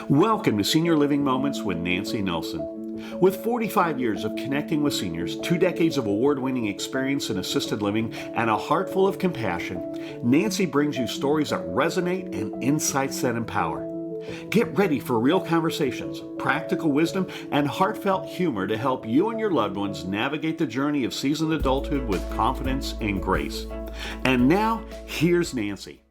Welcome to Senior Living Moments with Nancy Nelson. With 45 years of connecting with seniors, 2 decades of award-winning experience in assisted living, and a heart full of compassion, Nancy brings you stories that resonate and insights that empower. Get ready for real conversations, practical wisdom, and heartfelt humor to help you and your loved ones navigate the journey of seasoned adulthood with confidence and grace. And now, here's Nancy.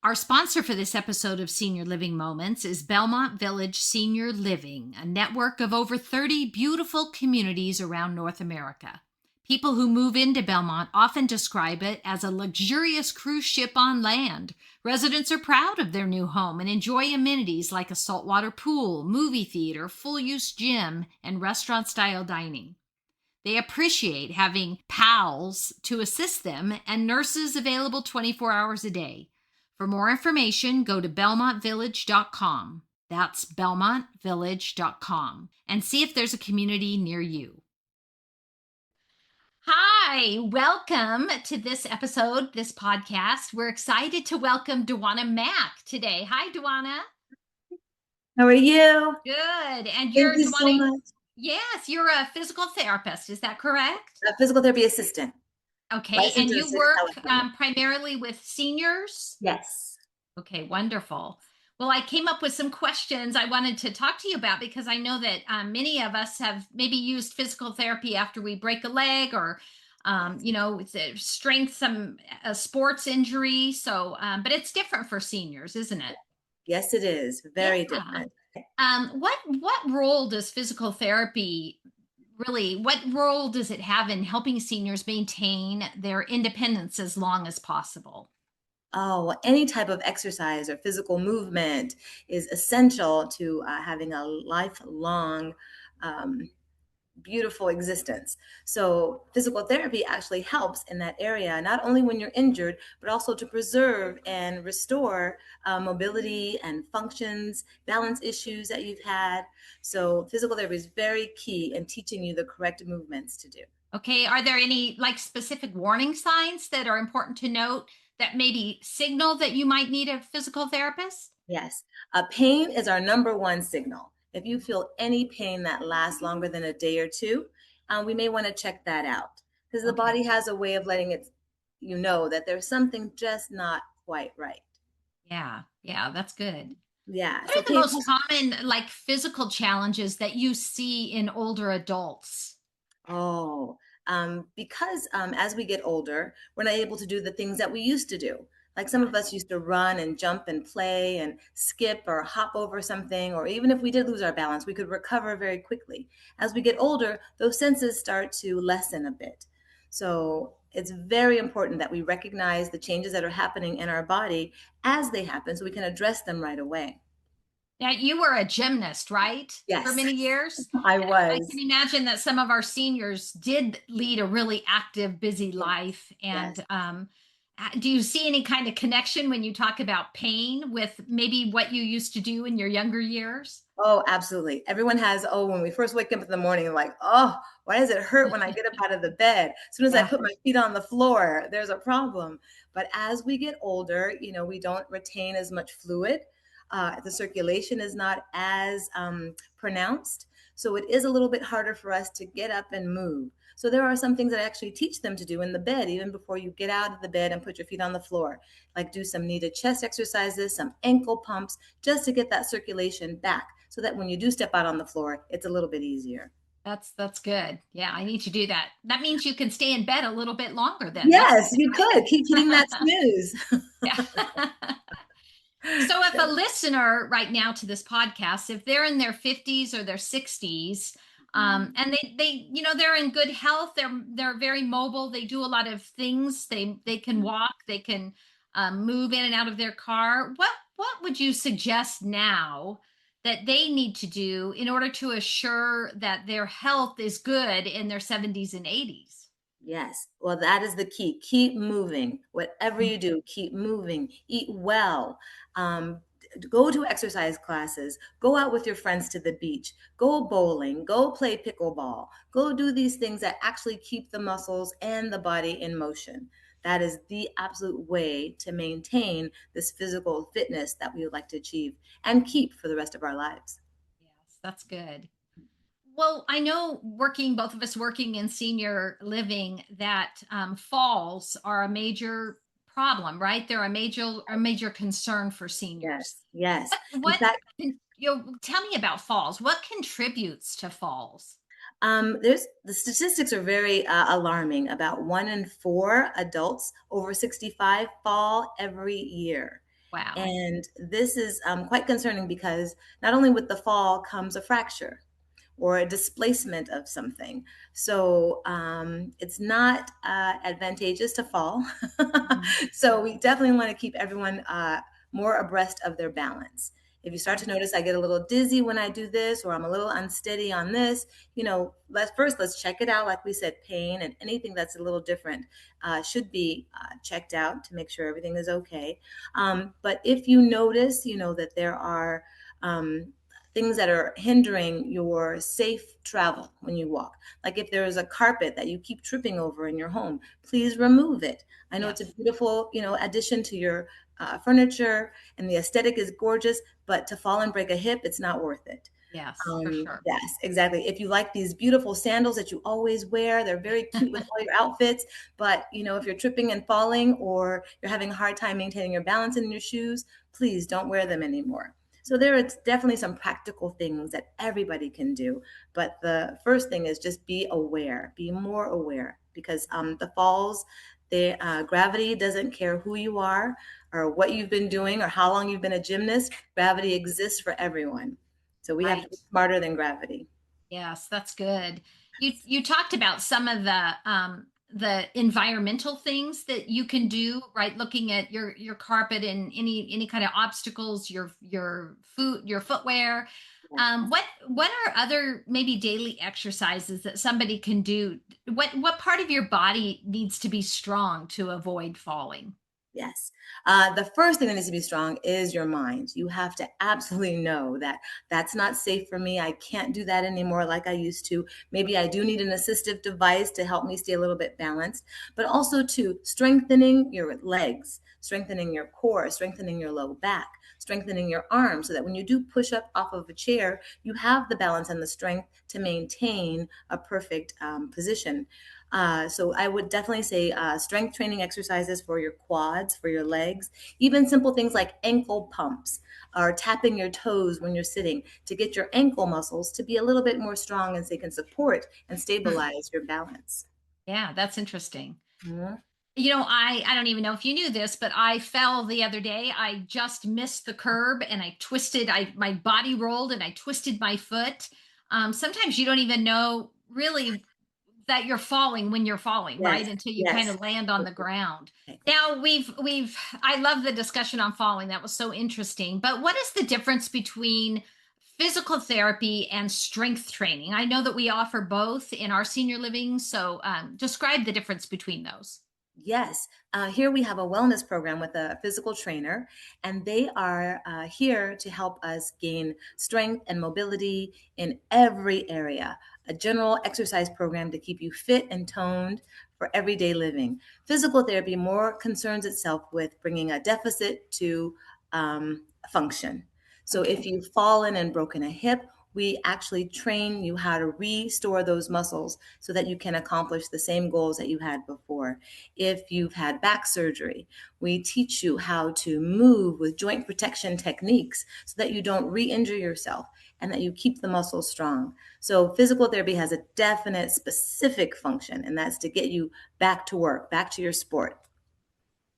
Our sponsor for this episode of Senior Living Moments is Belmont Village Senior Living, a network of over 30 beautiful communities around North America. People who move into Belmont often describe it as a luxurious cruise ship on land. Residents are proud of their new home and enjoy amenities like a saltwater pool, movie theater, full-use gym, and restaurant-style dining. They appreciate having pals to assist them and nurses available 24 hours a day. For more information, go to belmontvillage.com. That's belmontvillage.com, and see if there's a community near you. Hi, welcome to this episode, this podcast. We're excited to welcome Duana Mack today. Hi, Duana. How are you? Good. And Thank you're you so much. Yes, you're a physical therapist. Is that correct? A physical therapy assistant. Okay. Licensed And you assistant work telephone. primarily with seniors? Yes. Okay, wonderful. Well, I came up with some questions I wanted to talk to you about because I know that many of us have maybe used physical therapy after we break a leg or, it's a strength, a sports injury. So, but it's different for seniors, isn't it? Yes, it is. Very Yeah. different. What role does physical therapy what role does it have in helping seniors maintain their independence as long as possible? Oh, any type of exercise or physical movement is essential to having a lifelong, beautiful existence. So physical therapy actually helps in that area, not only when you're injured, but also to preserve and restore mobility and functions, balance issues that you've had. So physical therapy is very key in teaching you the correct movements to do. Okay, are there any specific warning signs that are important to note that maybe signal that you might need a physical therapist? Yes, pain is our number one signal. If you feel any pain that lasts longer than a day or two, we may want to check that out because the body has a way of letting it, that there's something just not quite right. Yeah, that's good. Yeah. What are the most common physical challenges that you see in older adults? Because as we get older, we're not able to do the things that we used to do. Like some of us used to run and jump and play and skip or hop over something, or even if we did lose our balance, we could recover very quickly. As we get older, those senses start to lessen a bit. So it's very important that we recognize the changes that are happening in our body as they happen so we can address them right away. Now, you were a gymnast, right? Yes. For many years? I was. I can imagine that some of our seniors did lead a really active, busy life. And Yes. Do you see any kind of connection when you talk about pain with maybe what you used to do in your younger years? Oh, absolutely. Everyone has, when we first wake up in the morning, like, oh, why does it hurt when I get up out of the bed? As soon as I put my feet on the floor, there's a problem. But as we get older, we don't retain as much fluid. The circulation is not as pronounced. So it is a little bit harder for us to get up and move. So there are some things that I actually teach them to do in the bed, even before you get out of the bed and put your feet on the floor, like do some kneaded chest exercises, some ankle pumps, just to get that circulation back so that when you do step out on the floor, it's a little bit easier. That's good. Yeah, I need to do that. That means you can stay in bed a little bit longer then. Yes, you could. Keep hitting that snooze. Yeah. So if a listener right now to this podcast, if they're in their 50s or their 60s, and they're in good health, they're very mobile, they do a lot of things, they can walk, they can move in and out of their car. What would you suggest now that they need to do in order to assure that their health is good in their 70s and 80s? Yes. Well, that is the key. Keep moving. Whatever you do, keep moving. Eat well. Go to exercise classes. Go out with your friends to the beach. Go bowling. Go play pickleball. Go do these things that actually keep the muscles and the body in motion. that is the absolute way to maintain this physical fitness that we would like to achieve and keep for the rest of our lives. Yes, that's good. Well, I know working, both of us working in senior living, that falls are a major problem, right? They're a major concern for seniors. Yes, yes. In What fact, tell me about falls. What contributes to falls? there's the statistics are very alarming. About 1 in 4 adults over 65 fall every year. Wow. And this is quite concerning because not only with the fall comes a fracture or a displacement of something. So it's not advantageous to fall. Mhm. So we definitely want to keep everyone more abreast of their balance. If you start to Right. notice I get a little dizzy when I do this, or I'm a little unsteady on this, let's check it out. Like we said, pain and anything that's a little different should be checked out to make sure everything is okay. But if you notice, that there are things that are hindering your safe travel when you walk. Like if there is a carpet that you keep tripping over in your home, please remove it. I know it's a Yes. beautiful, addition to your furniture, and the aesthetic is gorgeous, but to fall and break a hip, it's not worth it. Yes, for sure. Yes, exactly. If you like these beautiful sandals that you always wear, they're very cute with all your outfits. But if you're tripping and falling, or you're having a hard time maintaining your balance in your shoes, please don't wear them anymore. So there are definitely some practical things that everybody can do. But the first thing is just be aware, be more aware, because the falls, the gravity doesn't care who you are or what you've been doing or how long you've been a gymnast. Gravity exists for everyone. So we have to Right. be smarter than gravity. Yes, that's good. You talked about some of the environmental things that you can do, right? Looking at your carpet and any kind of obstacles, your foot, your footwear. What are other maybe daily exercises that somebody can do? What part of your body needs to be strong to avoid falling? Yes. The first thing that needs to be strong is your mind. You have to absolutely know that that's not safe for me. I can't do that anymore like I used to. Maybe I do need an assistive device to help me stay a little bit balanced, but also to strengthening your legs, strengthening your core, strengthening your low back, strengthening your arms, so that when you do push up off of a chair, you have the balance and the strength to maintain a perfect position. So I would definitely say strength training exercises for your quads, for your legs, even simple things like ankle pumps or tapping your toes when you're sitting to get your ankle muscles to be a little bit more strong, and so they can support and Hmm. stabilize your balance. Yeah, that's interesting. Mhm. I don't even know if you knew this, but I fell the other day. I just missed the curb and I twisted. I My body rolled and I twisted my foot. Sometimes you don't even know really that you're falling when you're falling, Yes, right? Until you kind yes. of land on the ground. Now we've I love the discussion on falling. That was so interesting. But what is the difference between physical therapy and strength training? I know that we offer both in our senior living. So describe the difference between those. Yes, here we have a wellness program with a physical trainer, and they are here to help us gain strength and mobility in every area. A general exercise program to keep you fit and toned for everyday living. Physical therapy more concerns itself with bringing a deficit to function. So if Okay. you've fallen and broken a hip, we actually train you how to restore those muscles so that you can accomplish the same goals that you had before. If you've had back surgery, we teach you how to move with joint protection techniques so that you don't re injure yourself and that you keep the muscles strong. So, physical therapy has a definite specific function, and that's to get you back to work, back to your sport.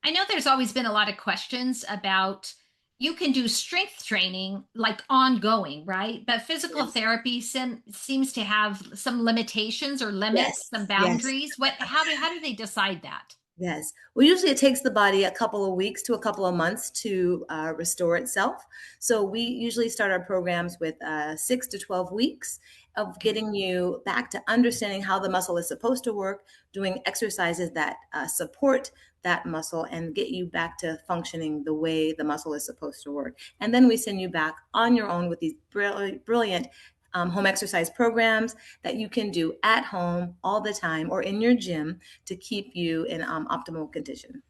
I know there's always been a lot of questions about you can do strength training like ongoing, right? But physical Yes, therapy seems to have some limitations or limits, some yes, yes. boundaries. How do they decide that? Yes. Well, usually it takes the body a couple of weeks to a couple of months to restore itself. So we usually start our programs with 6 to 12 weeks of Okay. getting you back to understanding how the muscle is supposed to work, doing exercises that support that muscle and get you back to functioning the way the muscle is supposed to work. And then we send you back on your own with these brilliant home exercise programs that you can do at home all the time or in your gym to keep you in optimal condition.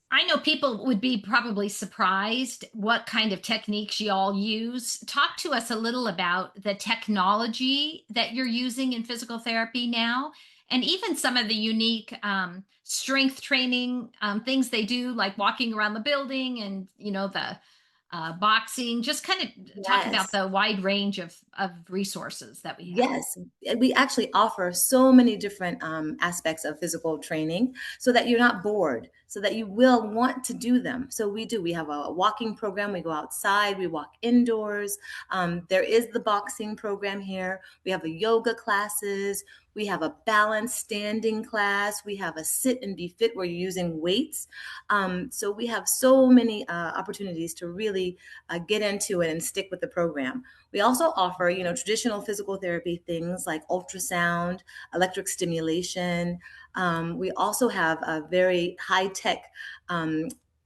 I know people would be probably surprised what kind of techniques you all use. Talk to us a little about the technology that you're using in physical therapy now, and even some of the unique strength training things they do, like walking around the building and, the boxing. Just kind of talk about Yes. the wide range of resources that we have. Yes, we actually offer so many different aspects of physical training so that you're not bored, so that you will want to do them. So we do. We have a walking program. We go outside, we walk indoors. There is the boxing program here. We have the yoga classes. We have a balanced standing class. We have a sit and be fit where you're using weights. So we have so many opportunities to really get into it and stick with the program. We also offer, traditional physical therapy things like ultrasound, electric stimulation. We also have a very high-tech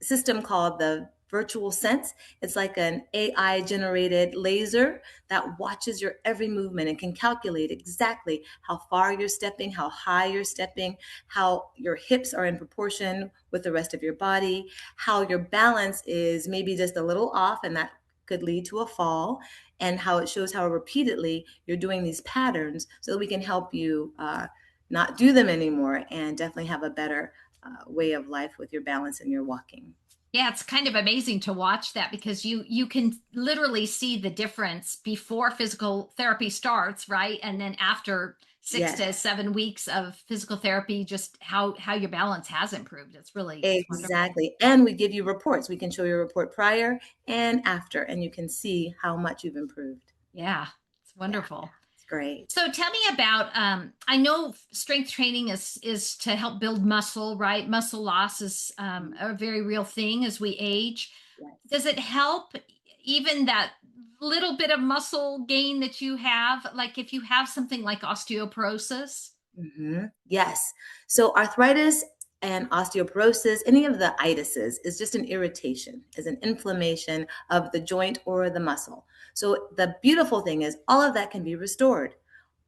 system called the Virtual Sense. It's like an AI generated laser that watches your every movement and can calculate exactly how far you're stepping, how high you're stepping, how your hips are in proportion with the rest of your body, how your balance is maybe just a little off, and that could lead to a fall, and how it shows how repeatedly you're doing these patterns so that we can help you not do them anymore and definitely have a better way of life with your balance and your walking. Yeah, it's kind of amazing to watch that because you can literally see the difference before physical therapy starts, right? And then after six Yes, to 7 weeks of physical therapy, just how your balance has improved. It's wonderful. exactly. And we give you reports. We can show you a report prior and after, and you can see how much you've improved. Yeah, it's Yeah, wonderful. it's great. So tell me about I know strength training is to help build muscle, right? Muscle loss is a very real thing as we age. Yes. Does it help even that little bit of muscle gain that you have, like if you have something like osteoporosis? Yes. So arthritis and osteoporosis, any of the itises, is just an irritation, is an inflammation of the joint or the muscle. So the beautiful thing is all of that can be restored,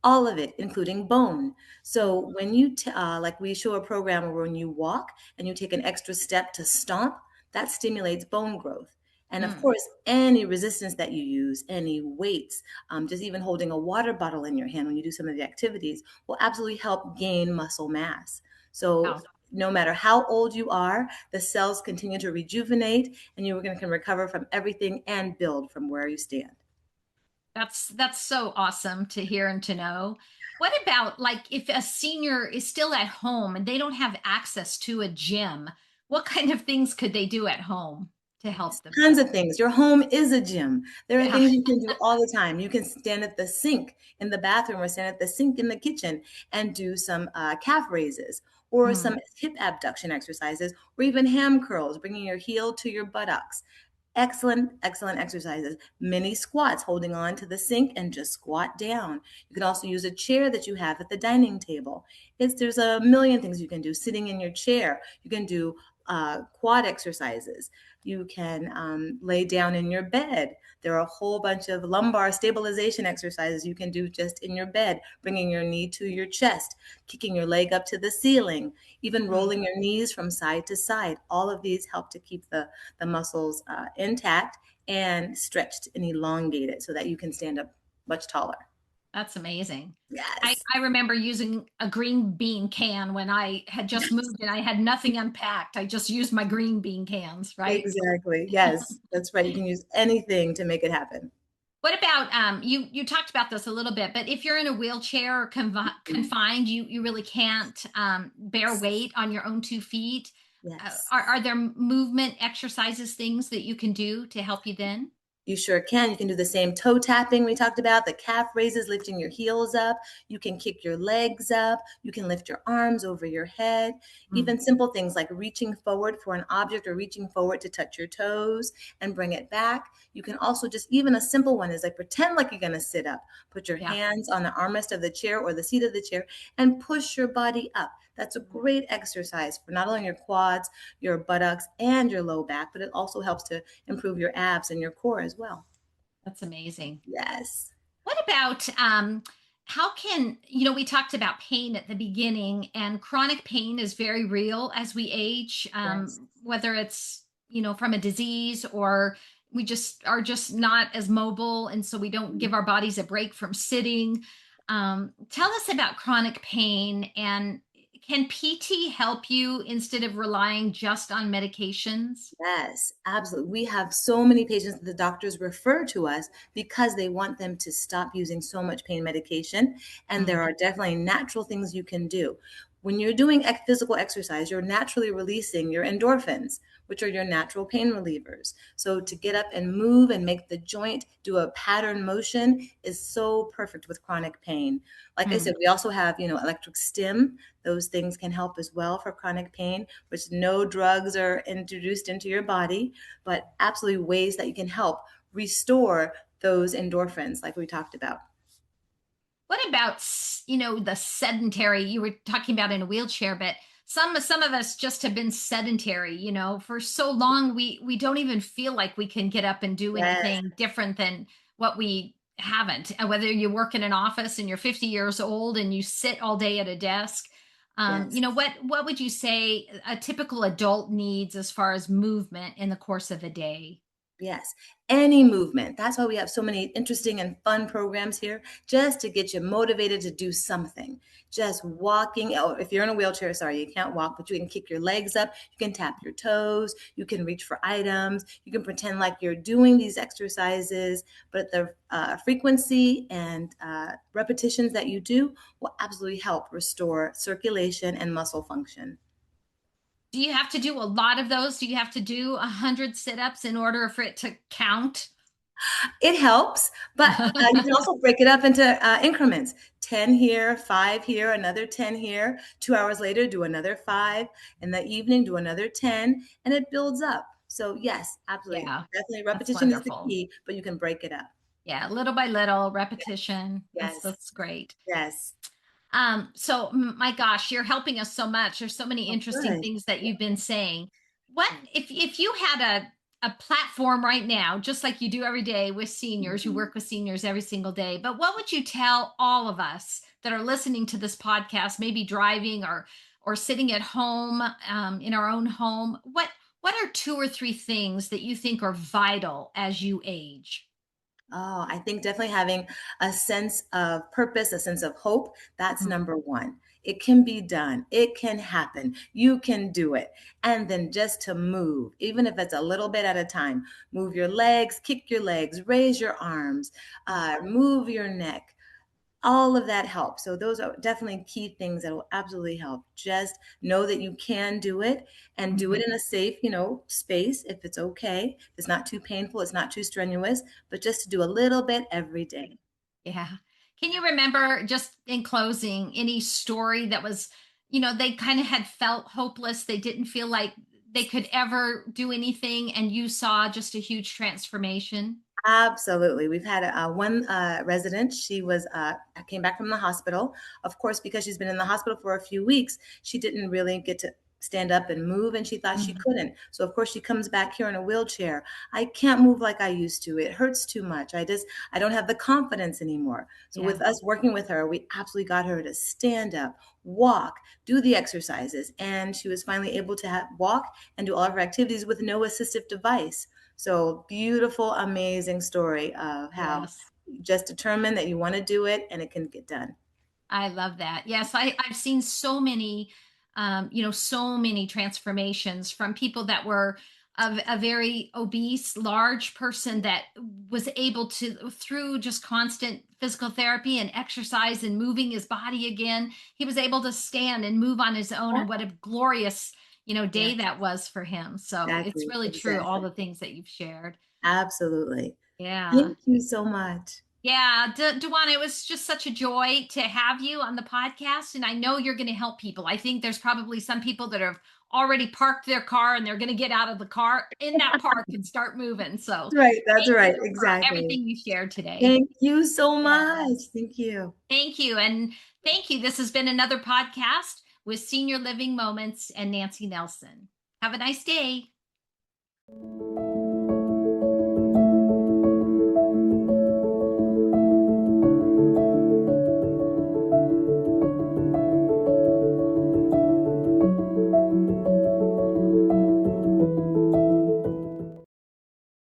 all of it, including bone. So when like we show a program where when you walk and you take an extra step to stomp, that stimulates bone growth. And of Mm, course, any resistance that you use, any weights, just even holding a water bottle in your hand when you do some of the activities will absolutely help gain muscle mass. So wow. no matter how old you are, the cells continue to rejuvenate and can recover from everything and build from where you stand. That's so awesome to hear and to know. What about like if a senior is still at home and they don't have access to a gym, what kind of things could they do at home to help Tons of themselves? things. Your home is a gym. There are Yeah. things you can do all the time. You can stand at the sink in the bathroom or stand at the sink in the kitchen and do some calf raises or Mm, some hip abduction exercises or even ham curls, bringing your heel to your buttocks. Excellent, excellent exercises. Mini squats, holding on to the sink and just squat down. You can also use a chair that you have at the dining table. There's a million things you can do. Sitting in your chair, you can do quad exercises. You can lay down in your bed. There are a whole bunch of lumbar stabilization exercises you can do just in your bed, bringing your knee to your chest, kicking your leg up to the ceiling, even mm. rolling your knees from side to side. All of these help to keep the muscles intact and stretched and elongated so that you can stand up much taller. That's amazing. I, Yes, I remember using a green bean can when I had just moved and I had nothing unpacked. I just used my green bean cans, right? exactly. Yes, that's right. You can use anything to make it happen. What about you talked about this a little bit, but if you're in a wheelchair or confined, you really can't bear weight on your own 2 feet. Yes. Are there movement exercises, things that you can do to help you then? You sure can. You can do the same toe tapping we talked about, the calf raises, lifting your heels up. You can kick your legs up. You can lift your arms over your head. Mm, Even simple things like reaching forward for an object or reaching forward to touch your toes and bring it back. You can also just, even a simple one is like pretend like you're going to sit up. Put your yeah. hands on the armrest of the chair or the seat of the chair and push your body up. That's a great exercise for not only your quads, your buttocks, and your low back, but it also helps to improve your abs and your core as well. That's amazing. Yes. What about how can, we talked about pain at the beginning, and chronic pain is very real as we age, Yes. whether it's, from a disease, or we just are just not as mobile. And so we don't give our bodies a break from sitting. Tell us about chronic pain, and can PT help you instead of relying just on medications? Yes, absolutely. We have so many patients that the doctors refer to us because they want them to stop using so much pain medication. And there Mm, are definitely natural things you can do. When you're doing physical exercise, you're naturally releasing your endorphins, which are your natural pain relievers. So to get up and move and make the joint do a pattern motion is so perfect with chronic pain. Like I said, mm. we also have, electric stim. Those things can help as well for chronic pain, which no drugs are introduced into your body, but absolutely ways that you can help restore those endorphins, like we talked about. What about, the sedentary? You were talking about in a wheelchair, but some of us just have been sedentary, for so long we don't even feel like we can get up and do Yes, anything different than what we haven't. And whether you work in an office and you're 50 years old and you sit all day at a desk, yes. what would you say a typical adult needs as far as movement in the course of a day? Yes, any movement. That's why we have so many interesting and fun programs here, just to get you motivated to do something. Just walking, or if you're in a wheelchair, sorry, you can't walk, but you can kick your legs up, you can tap your toes, you can reach for items, you can pretend like you're doing these exercises, but the frequency and repetitions that you do will absolutely help restore circulation and muscle function. Do you have to do a lot of those? Do you have to do 100 sit-ups in order for it to count? It helps, but you can also break it up into increments. 10 here, 5 here, another 10 here. 2 hours later, do another 5. In the evening, do another 10, and it builds up. So, yes, absolutely. Yeah, Definitely that's repetition is the wonderful. key, but you can break it up. Yeah, little by little, repetition. Yes, That's great. yes. So my gosh, you're helping us so much. There's so many Oh, interesting good. things that you've been saying. What Yeah. if you had a platform right now, just like you do every day with seniors, you Mhm. work with seniors every single day, but what would you tell all of us that are listening to this podcast, maybe driving or sitting at home, in our own home? What are two or three things that you think are vital as you age? Oh, I think definitely having a sense of purpose, a sense of hope, that's Mhm. number one. It can be done. It can happen. You can do it. And then just to move, even if it's a little bit at a time, move your legs, kick your legs, raise your arms, move your neck. All of that helps. So those are definitely key things that will absolutely help. Just know that you can do it and do it Mhm. in a safe, space if it's okay. It's not too painful, it's not too strenuous, but just to do a little bit every day. Yeah. Can you remember, just in closing, any story that was, they kind of had felt hopeless? They didn't feel like they could ever do anything, and you saw just a huge transformation? Absolutely. We've had one resident. She came back from the hospital. Of course, because she's been in the hospital for a few weeks, she didn't really get to stand up and move, and she thought she Mhm. couldn't. So, of course, she comes back here in a wheelchair. I can't move like I used to. It hurts too much. I don't have the confidence anymore. So, Yeah. with us working with her, we absolutely got her to stand up, walk, do the exercises, and she was finally able to walk and do all of her activities with no assistive device. So beautiful, amazing story of how Yes. you just determine that you want to do it and it can get done. I love that. Yes, I've seen so many, so many transformations from people that were a very obese, large person that was able to, through just constant physical therapy and exercise and moving his body again, he was able to stand and move on his own. And what a glorious, Yeah, day that was for him. So it's exactly, really true, all exactly. the things that you've shared. Absolutely. Yeah. Thank you so much. Yeah, Dewan, it was just such a joy to have you on the podcast. And I know you're going to help people. I think there's probably some people that have already parked their car and they're going to get out of the car in that park and start moving. So That's thank right, you for exactly. everything you shared today. Thank you so Yeah. much. Thank you. Thank you. And thank you. This has been another podcast with Senior Living Moments and Nancy Nelson. Have a nice day.